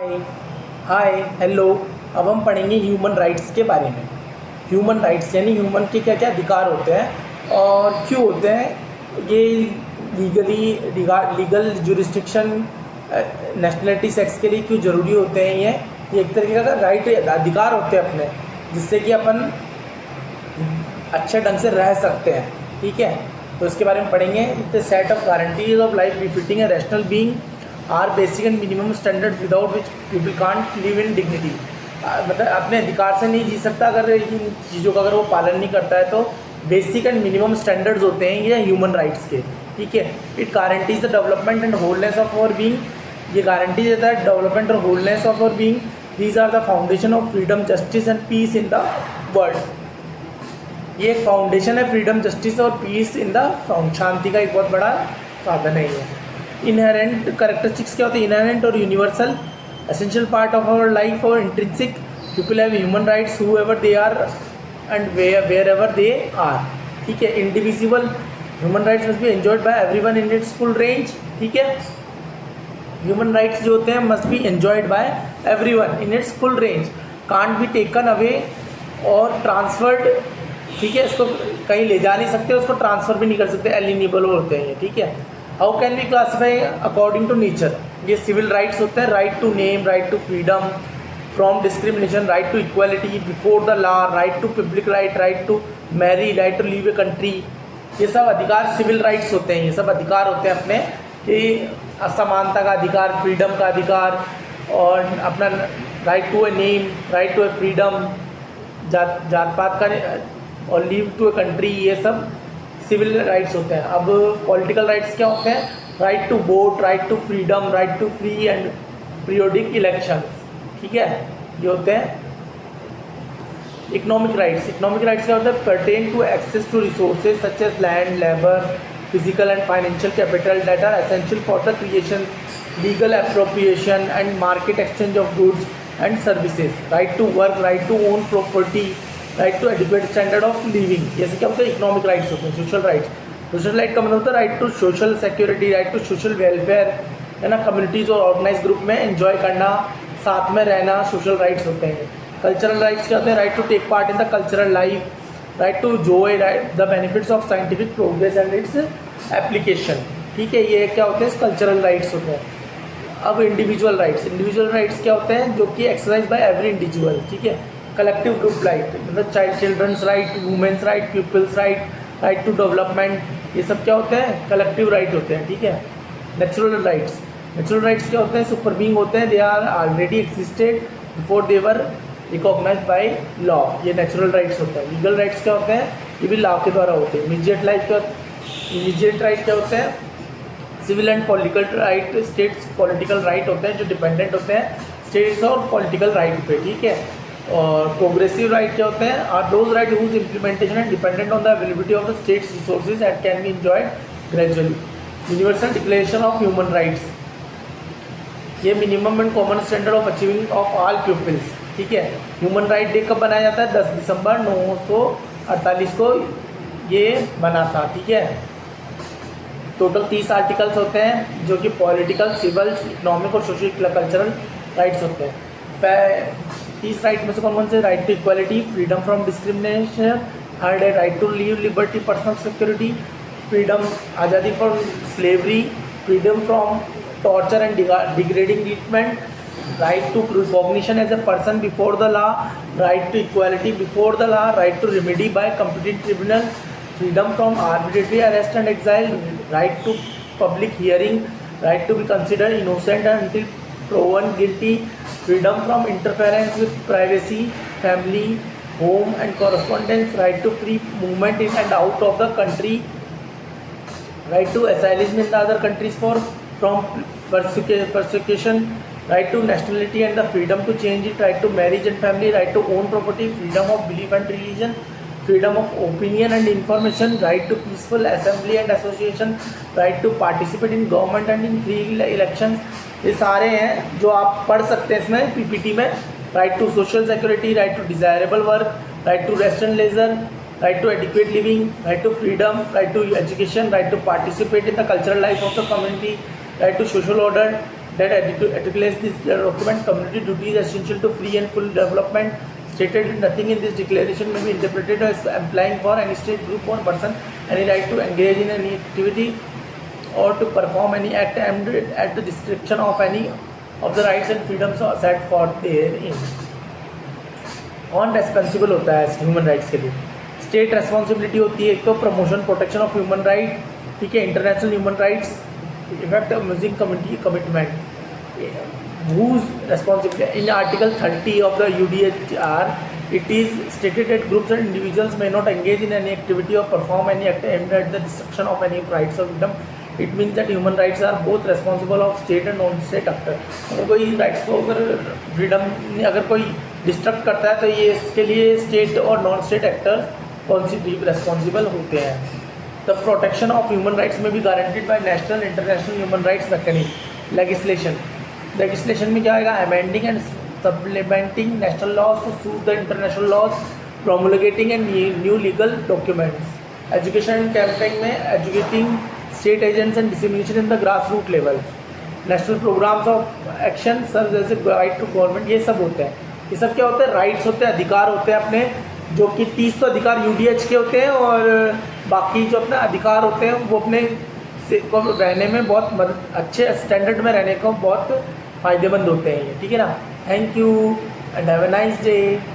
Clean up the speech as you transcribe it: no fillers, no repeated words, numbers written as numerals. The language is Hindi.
हाय हाय हेलो। अब हम पढ़ेंगे ह्यूमन राइट्स के बारे में। ह्यूमन राइट्स यानी ह्यूमन के क्या क्या अधिकार होते हैं और क्यों होते हैं। ये लीगल जुरिस्डिक्शन, नेशनलिटी, सेक्स के लिए क्यों ज़रूरी होते हैं। ये एक तरीके का राइट, अधिकार होते हैं अपने, जिससे कि अपन अच्छे ढंग से रह सकते हैं। ठीक है, तो इसके बारे में पढ़ेंगे। The set of guarantees of life befitting a rational being are basic and minimum standards without which people can't live in dignity. मतलब अपने अधिकार से नहीं जी सकता अगर इन चीज़ों का अगर वो पालन नहीं करता है। तो बेसिक एंड मिनिमम स्टैंडर्ड्स होते हैं ये ह्यूमन राइट्स के। ठीक है, it guarantees the development and wholeness of our being. ये गारंटी देता है डेवलपमेंट और wholeness of our being. These are the foundation of freedom, justice and peace in the world. ये एक फाउंडेशन है, फ्रीडम, जस्टिस और पीस इन द शांति का एक बहुत बड़ा साधन है ये। इनहेरेंट कैरेक्टरिस्टिक्स क्या होते हैं? इनहेरेंट और universal, essential part of our life और intrinsic. People have human rights however they are and wherever they are. ठीक है, individual human rights must be enjoyed by everyone in its full range. ठीक है, ह्यूमन राइट्स जो होते हैं must be enjoyed by everyone in its full range, can't be taken away और ट्रांसफर्ड। ठीक है, इसको कहीं ले जा नहीं सकते, उसको ट्रांसफ़र भी नहीं कर सकते, एलिनेबल होते हैं ये। ठीक है, how can we classify according to nature? ये सिविल राइट्स होते हैं, right to name, right to freedom from discrimination, right to equality before the law, right to public right, right to marry, right to leave a country. ये सब अधिकार सिविल राइट्स होते हैं। ये सब अधिकार होते हैं अपने, ये असमानता का अधिकार, फ्रीडम का अधिकार और अपना right to a name, right to a freedom, जात पात का और लीव टू ए कंट्री, ये सब सिविल राइट्स होते हैं। अब पॉलिटिकल राइट्स क्या होते हैं? Right to vote, right to freedom, right to free and periodic elections. ठीक है, ये होते हैं इकोनॉमिक राइट्स। इकोनॉमिक राइट्स क्या होता है? Pertain to access to resources such as land, labour, physical and financial capital that are essential for the creation, legal appropriation and market exchange of goods and services. Right to work, right to own property, right to adequate standard of living. जैसे क्या होता है? इकोनॉमिक राइट्स होते हैं। सोशल राइट्स, सोशल राइट का मतलब होता है right to social security, right to social welfare, है ना, कम्युनिटीज़ और ऑर्गेनाइज ग्रुप में एंजॉय करना, साथ में रहना, सोशल राइट्स होते हैं। कल्चरल राइट्स क्या होते हैं? Right to take part in the cultural life, right to enjoy the benefits of scientific progress and its application. ठीक है, ये क्या होते हैं? कल्चरल राइट्स होते हैं। अब इंडिविजुअल राइट्स, इंडिविजुअल राइट्स क्या होते हैं? जो कि एक्सरसाइज बाय एवरी इंडिविजुअल। ठीक है, कलेक्टिव ग्रुप राइट मतलब children's right, women's right, people's right, right to development, ये सब क्या होते हैं? कलेक्टिव राइट होते हैं। ठीक है, नेचुरल राइट्स, नेचुरल राइट्स क्या होते हैं? सुपर बीइंग होते हैं, they are already existed before they were recognised by law, ये नेचुरल राइट्स होते हैं। लीगल राइट्स क्या होते हैं? ये भी लॉ के द्वारा होते हैं। इमीडिएट राइट क्या होते हैं? Civil and political right, states political right होते हैं जो डिपेंडेंट होते हैं स्टेट्स और पॉलिटिकल राइट पे। ठीक है, और प्रोग्रेसिव राइट क्या होते हैं? Are those rights whose implementation and dependent on the availability of the state's resources and can be enjoyed gradually. Universal declaration of human rights, ये minimum and common standard of achieving of all peoples. ठीक है, ह्यूमन राइट डे कब बनाया जाता है? 10 दिसंबर 1948 को ये बना था। ठीक है, टोटल 30 आर्टिकल्स होते हैं जो कि पॉलिटिकल, सिविल, इकोनॉमिक और सोशल कल्चरल राइट्स होते हैं। 30 राइट में से कौन कौन से? Right to equality, freedom from discrimination, third है right to live, liberty, personal security, freedom, आज़ादी from slavery, freedom from torture and degrading treatment, right to recognition as a person before the law, right to equality before the law, right to remedy by competent tribunal, freedom from arbitrary arrest and exile, right to public hearing, right to be considered innocent until proven guilty, freedom from interference with privacy, family, home and correspondence, right to free movement in and out of the country, right to asylum in the other countries from persecution, right to nationality and the freedom to change it, right to marriage and family, right to own property, freedom of belief and religion, freedom of opinion and information, right to peaceful assembly and association, right to participate in government and in free elections। ये सारे हैं जो आप पढ़ सकते हैं इसमें पीपीटी में। Right to social security, right to desirable work, right to rest and leisure, right to adequate living, right to freedom, right to education, right to participate in the cultural life of the community, right to social order, that articulates this document. Community duty is essential to free and full development. Stated nothing in this declaration may be interpreted as implying for any state, group or person any right to engage in any activity or to perform any act aimed at the restriction of any of the rights and freedoms set forth therein. कौन रेस्पॉन्सिबल होता है ह्यूमन राइट्स के लिए? स्टेट रेस्पॉन्सिबिलिटी होती है एक तो promotion protection of human right, ठीक है, international human rights effect music committee commitment. Whose responsibility? In Article 30 of the UDHR, it is stated that groups and individuals may not engage in any activity or perform any act aimed at the destruction of any rights or freedom. It means that human rights are both responsible of state and non-state actor. अगर कोई राइट्स को अगर फ्रीडम अगर कोई डिस्ट्रक्ट करता है तो ये इसके लिए स्टेट और non state actors consecutive responsible होते हैं. The protection of human rights में भी guaranteed by national international human rights mechanism. Legislation में क्या आएगा? Amending and supplementing national laws to suit the international laws, promulgating and new legal documents. Education and campaigning में educating state agents and dissemination in the grass root level. National programmes of action sir जैसे गाइड टू गवर्नमेंट, ये सब होते हैं. ये सब क्या होते हैं? राइट्स होते हैं, अधिकार होते हैं अपने, जो कि 30 तो अधिकार यूडीएच के होते हैं और बाकी जो अपने अधिकार होते हैं वो अपने से को रहने में बहुत मदद, अच्छे स्टैंडर्ड में रहने को बहुत फ़ायदेमंद होते हैं ये, ठीक है ना. Thank you and have a nice day.